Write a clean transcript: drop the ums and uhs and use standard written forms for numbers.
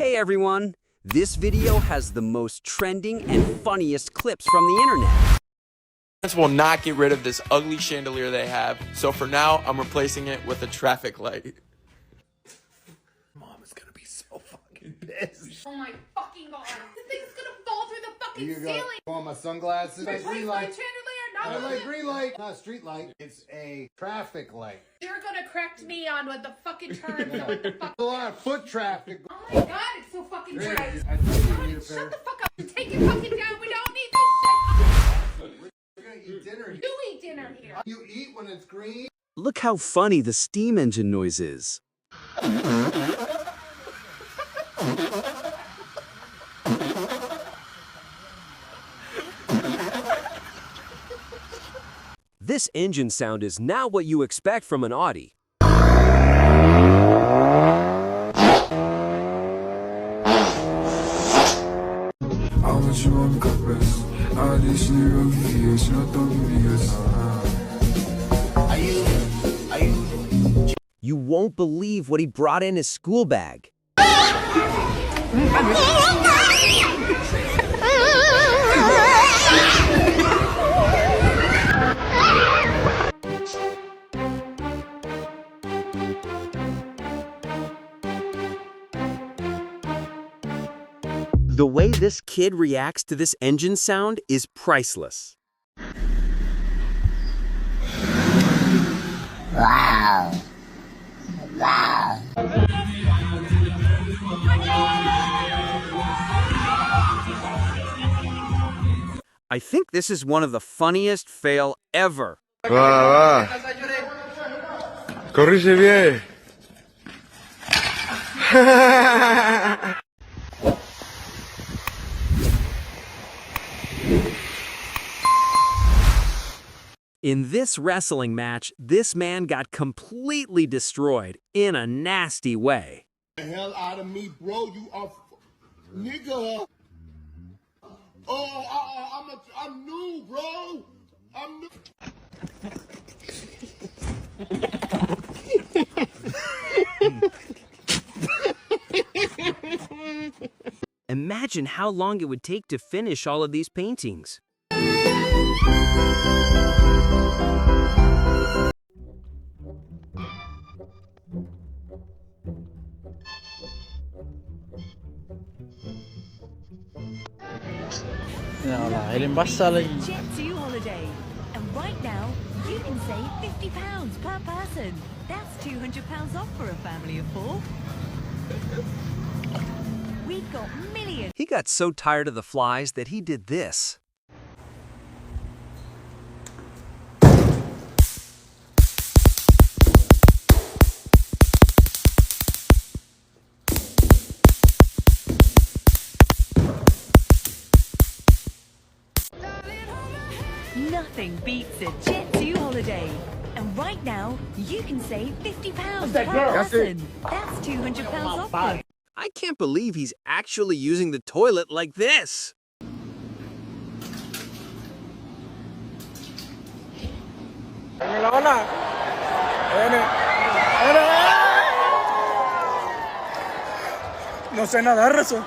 Hey everyone! This video has the most trending and funniest clips from the internet. This will not get rid of this ugly chandelier they have, so for now, I'm replacing it with a traffic light. Mom is gonna be so fucking pissed. Oh my fucking god! The thing's gonna fall through the fucking ceiling! I want my sunglasses. Replace Green my light. chandelier, I not like green light. Not a street light. It's a traffic light. You're gonna correct me on what the fucking terms of what the fuck. A lot of foot traffic. Oh my god, it's so fucking bright. I think you need a pair. Shut the fuck up and take it fucking down. We don't need this shit. We're gonna eat dinner here. You eat dinner here. You eat when it's green. Look how funny the steam engine noise is. This engine sound is not what you expect from an Audi. You won't believe what he brought in his school bag. The way this kid reacts to this engine sound is priceless. Wow. Wow. I think this is one of the funniest fail ever. Va, va. Corrige bien. In this wrestling match, this man got completely destroyed in a nasty way. The hell out of me, bro. You are nigga. Oh, I'm new, bro. I'm new. Imagine how long it would take to finish all of these paintings. Jet 2 holiday. And right now, you can save £50 per person. That's £200 off for a family of 4. We've got millions. He got so tired of the flies that he did this. Nothing beats a Jet 2 holiday. And right now, you can save £50 per person. That's £200 off for I can't believe he's actually using the toilet like this. No sé nadar, eso.